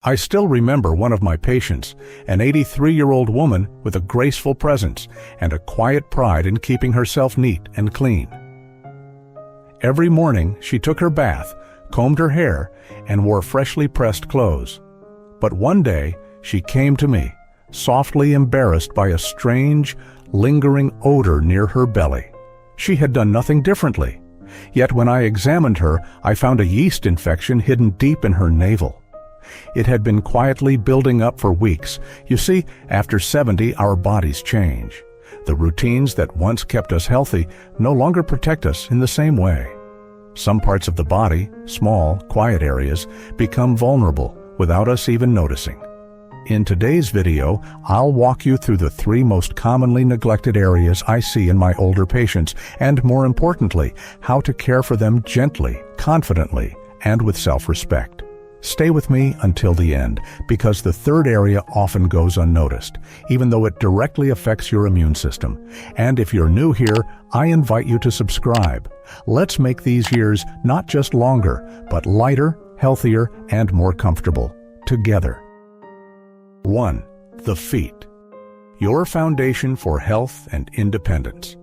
I still remember one of my patients, an 83-year-old woman with a graceful presence and a quiet pride in keeping herself neat and clean. Every morning she took her bath, combed her hair, and wore freshly pressed clothes. But one day she came to me, softly embarrassed by a strange, lingering odor near her belly. She had done nothing differently, yet when I examined her, I found a yeast infection hidden deep in her navel. It had been quietly building up for weeks. You see, after 70, our bodies change. The routines that once kept us healthy no longer protect us in the same way. Some parts of the body, small, quiet areas, become vulnerable without us even noticing. In today's video, I'll walk you through the 3 most commonly neglected areas I see in my older patients, and more importantly, how to care for them gently, confidently, and with self-respect. Stay with me until the end, because the 3rd area often goes unnoticed, even though it directly affects your immune system. And if you're new here, I invite you to subscribe. Let's make these years not just longer, but lighter, healthier, and more comfortable, together. 1. The feet. Your foundation for health and independence.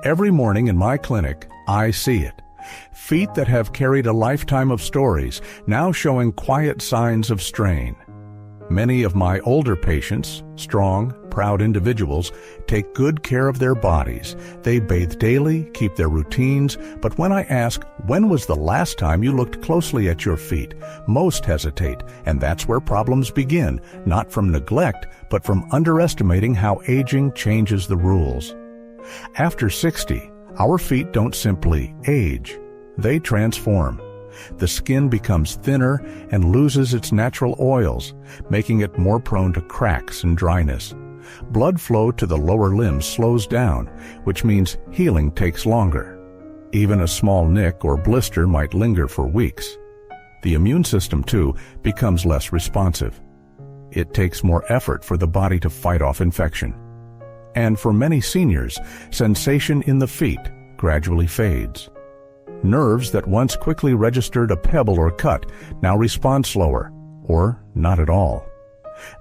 Every morning in my clinic, I see it. Feet that have carried a lifetime of stories, now showing quiet signs of strain. Many of my older patients, strong, proud individuals, take good care of their bodies. They bathe daily, keep their routines, but when I ask, when was the last time you looked closely at your feet, most hesitate, and that's where problems begin, not from neglect, but from underestimating how aging changes the rules. After 60, our feet don't simply age, they transform. The skin becomes thinner and loses its natural oils, making it more prone to cracks and dryness. Blood flow to the lower limbs slows down, which means healing takes longer. Even a small nick or blister might linger for weeks. The immune system, too, becomes less responsive. It takes more effort for the body to fight off infection. And for many seniors, sensation in the feet gradually fades. Nerves that once quickly registered a pebble or cut now respond slower, or not at all.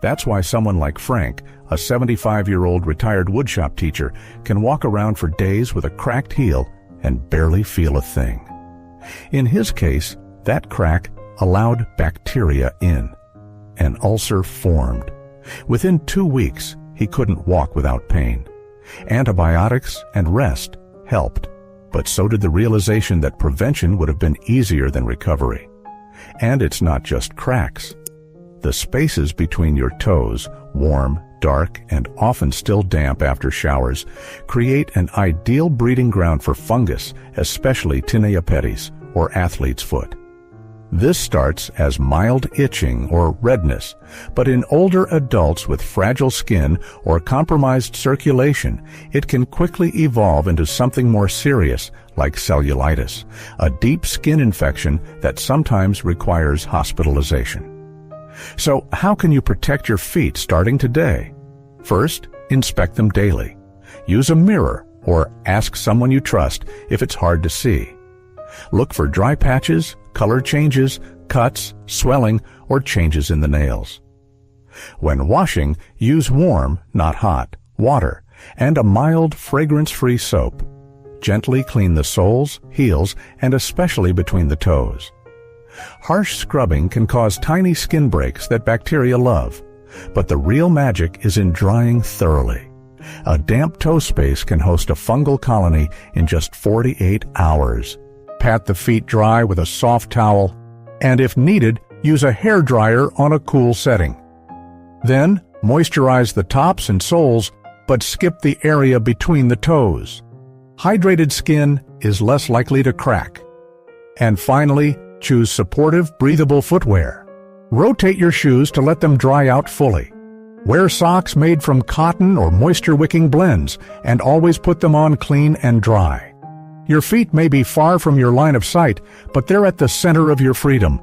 That's why someone like Frank, a 75-year-old retired woodshop teacher, can walk around for days with a cracked heel and barely feel a thing. In his case, that crack allowed bacteria in. An ulcer formed. Within 2 weeks, he couldn't walk without pain. Antibiotics and rest helped, but so did the realization that prevention would have been easier than recovery. And it's not just cracks. The spaces between your toes, warm, dark, and often still damp after showers, create an ideal breeding ground for fungus, especially Tinea pedis, or athlete's foot. This starts as mild itching or redness, but in older adults with fragile skin or compromised circulation, it can quickly evolve into something more serious, like cellulitis, a deep skin infection that sometimes requires hospitalization. So how can you protect your feet starting today? First, inspect them daily. Use a mirror or ask someone you trust if it's hard to see. Look for dry patches, color changes, cuts, swelling, or changes in the nails. When washing, use warm, not hot, water, and a mild, fragrance-free soap. Gently clean the soles, heels, and especially between the toes. Harsh scrubbing can cause tiny skin breaks that bacteria love, but the real magic is in drying thoroughly. A damp toe space can host a fungal colony in just 48 hours. Pat the feet dry with a soft towel, and if needed, use a hair dryer on a cool setting. Then, moisturize the tops and soles, but skip the area between the toes. Hydrated skin is less likely to crack. And finally, choose supportive, breathable footwear. Rotate your shoes to let them dry out fully. Wear socks made from cotton or moisture-wicking blends, and always put them on clean and dry. Your feet may be far from your line of sight, but they're at the center of your freedom.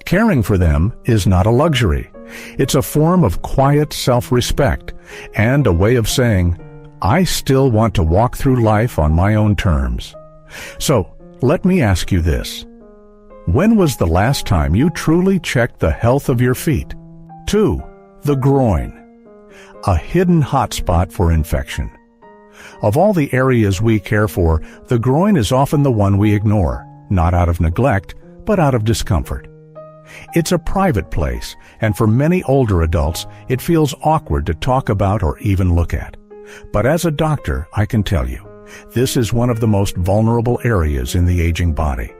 Caring for them is not a luxury. It's a form of quiet self-respect and a way of saying, I still want to walk through life on my own terms. So, let me ask you this. When was the last time you truly checked the health of your feet? 2. The groin. A hidden hotspot for infection. Of all the areas we care for, the groin is often the one we ignore, not out of neglect, but out of discomfort. It's a private place, and for many older adults, it feels awkward to talk about or even look at. But as a doctor, I can tell you, this is one of the most vulnerable areas in the aging body.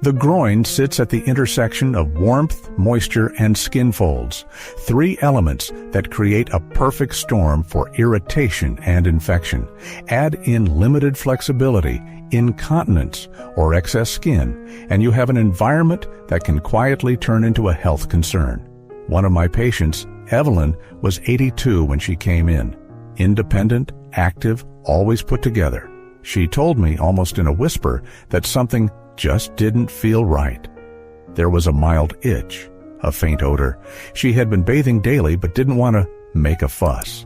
The groin sits at the intersection of warmth, moisture, and skin folds, 3 elements that create a perfect storm for irritation and infection. Add in limited flexibility, incontinence, or excess skin, and you have an environment that can quietly turn into a health concern. One of my patients, Evelyn, was 82 when she came in. Independent, active, always put together. She told me almost in a whisper that something just didn't feel right. There was a mild itch, a faint odor. She had been bathing daily but didn't want to make a fuss.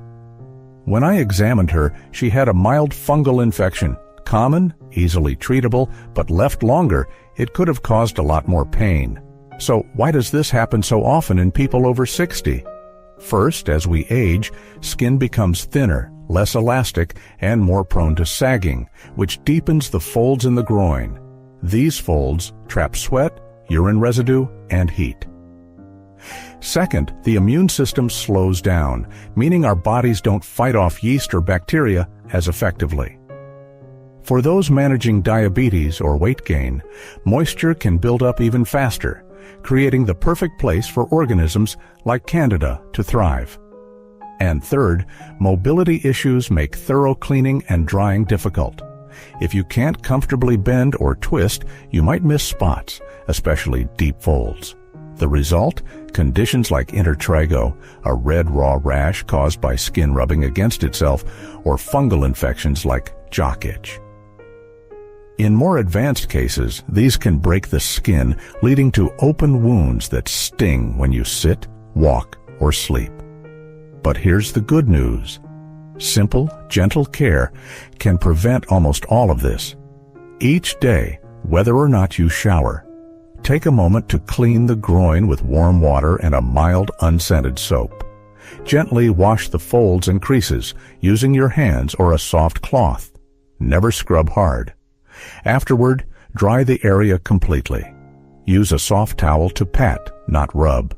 When I examined her, she had a mild fungal infection, common, easily treatable, but left longer, it could have caused a lot more pain. So why does this happen so often in people over 60? First, as we age, skin becomes thinner, less elastic, and more prone to sagging, which deepens the folds in the groin. These folds trap sweat, urine residue, and heat. Second, the immune system slows down, meaning our bodies don't fight off yeast or bacteria as effectively. For those managing diabetes or weight gain, moisture can build up even faster, creating the perfect place for organisms like Candida to thrive. And third, mobility issues make thorough cleaning and drying difficult. If you can't comfortably bend or twist, you might miss spots, especially deep folds. The result? Conditions like intertrigo, a red raw rash caused by skin rubbing against itself, or fungal infections like jock itch. In more advanced cases, these can break the skin, leading to open wounds that sting when you sit, walk, or sleep. But here's the good news. Simple, gentle care can prevent almost all of this. Each day, whether or not you shower, take a moment to clean the groin with warm water and a mild, unscented soap. Gently wash the folds and creases using your hands or a soft cloth. Never scrub hard. Afterward, dry the area completely. Use a soft towel to pat, not rub.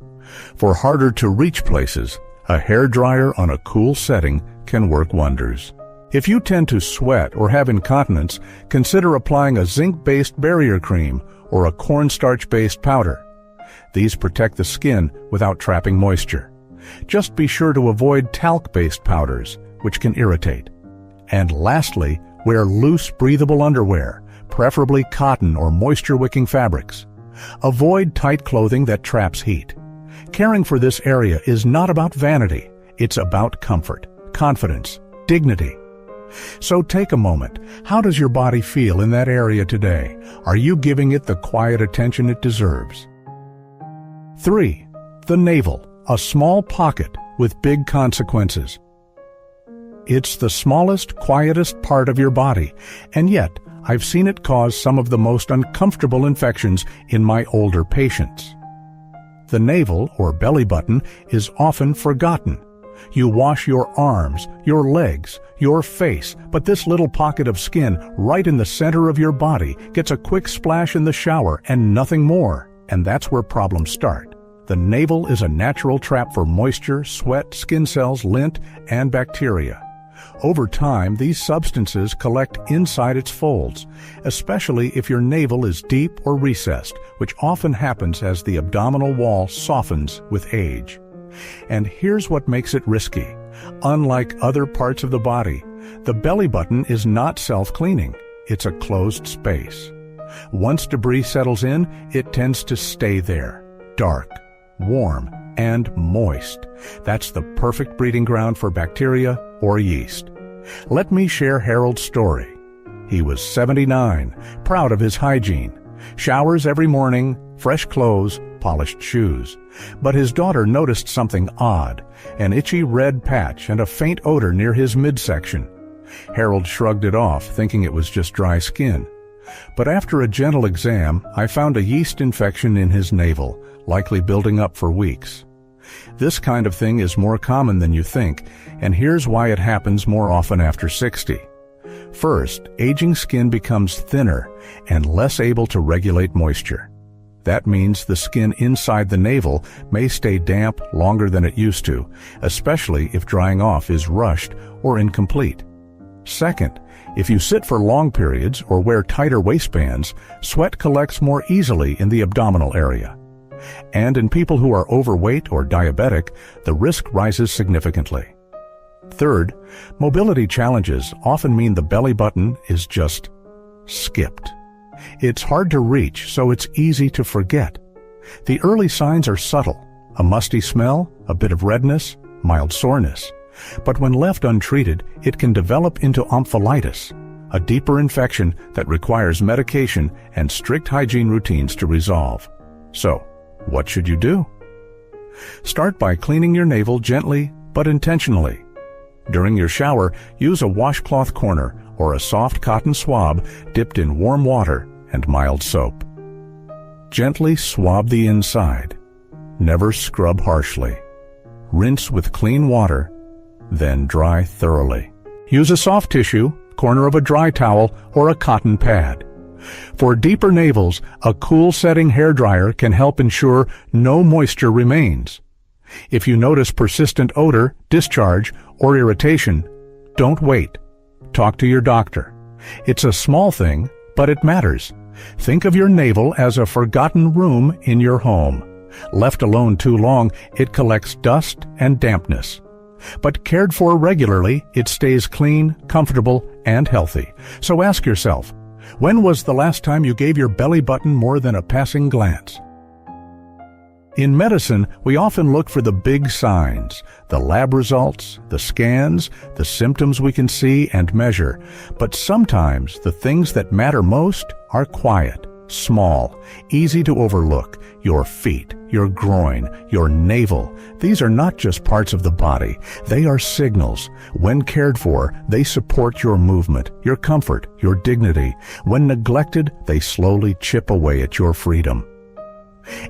For harder to reach places, a hairdryer on a cool setting can work wonders. If you tend to sweat or have incontinence, consider applying a zinc-based barrier cream or a cornstarch-based powder. These protect the skin without trapping moisture. Just be sure to avoid talc-based powders, which can irritate. And lastly, wear loose, breathable underwear, preferably cotton or moisture-wicking fabrics. Avoid tight clothing that traps heat. Caring for this area is not about vanity. It's about comfort, confidence, dignity. So take a moment. How does your body feel in that area today? Are you giving it the quiet attention it deserves? 3. The navel, a small pocket with big consequences. It's the smallest, quietest part of your body, and yet I've seen it cause some of the most uncomfortable infections in my older patients. The navel, or belly button, is often forgotten. You wash your arms, your legs, your face, but this little pocket of skin right in the center of your body gets a quick splash in the shower and nothing more, and that's where problems start. The navel is a natural trap for moisture, sweat, skin cells, lint, and bacteria. Over time, these substances collect inside its folds, especially if your navel is deep or recessed, which often happens as the abdominal wall softens with age. And here's what makes it risky. Unlike other parts of the body, the belly button is not self-cleaning. It's a closed space. Once debris settles in, it tends to stay there, dark, warm, and moist. That's the perfect breeding ground for bacteria or yeast. Let me share Harold's story. He was 79, proud of his hygiene. Showers every morning, fresh clothes, polished shoes. But his daughter noticed something odd, an itchy red patch and a faint odor near his midsection. Harold shrugged it off, thinking it was just dry skin. But after a gentle exam, I found a yeast infection in his navel, likely building up for weeks. This kind of thing is more common than you think, and here's why it happens more often after 60. First, aging skin becomes thinner and less able to regulate moisture. That means the skin inside the navel may stay damp longer than it used to, especially if drying off is rushed or incomplete. Second, if you sit for long periods or wear tighter waistbands, sweat collects more easily in the abdominal area. And in people who are overweight or diabetic, the risk rises significantly. Third, mobility challenges often mean the belly button is just skipped. It's hard to reach, so it's easy to forget. The early signs are subtle: a musty smell, a bit of redness, mild soreness. But when left untreated, it can develop into omphalitis, a deeper infection that requires medication and strict hygiene routines to resolve. So, what should you do? Start by cleaning your navel gently but intentionally. During your shower, use a washcloth corner or a soft cotton swab dipped in warm water and mild soap. Gently swab the inside. Never scrub harshly. Rinse with clean water, then dry thoroughly. Use a soft tissue, corner of a dry towel, or a cotton pad. For deeper navels, a cool-setting hairdryer can help ensure no moisture remains. If you notice persistent odor, discharge, or irritation, don't wait. Talk to your doctor. It's a small thing, but it matters. Think of your navel as a forgotten room in your home. Left alone too long, it collects dust and dampness. But cared for regularly, it stays clean, comfortable, and healthy. So ask yourself, when was the last time you gave your belly button more than a passing glance? In medicine, we often look for the big signs, the lab results, the scans, the symptoms we can see and measure. But sometimes the things that matter most are quiet, small, easy to overlook. Your feet, your groin, your navel. These are not just parts of the body. They are signals. When cared for, they support your movement, your comfort, your dignity. When neglected, they slowly chip away at your freedom.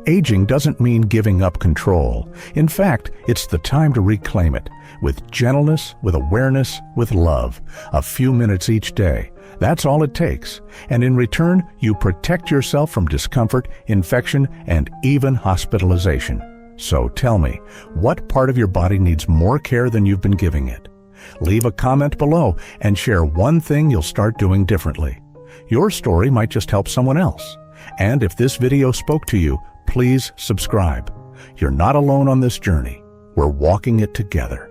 Aging doesn't mean giving up control. In fact, it's the time to reclaim it, with gentleness, with awareness, with love. A few minutes each day. That's all it takes. And in return, you protect yourself from discomfort, infection, and even hospitalization. So tell me, what part of your body needs more care than you've been giving it? Leave a comment below and share one thing you'll start doing differently. Your story might just help someone else. And if this video spoke to you, please subscribe. You're not alone on this journey. We're walking it together.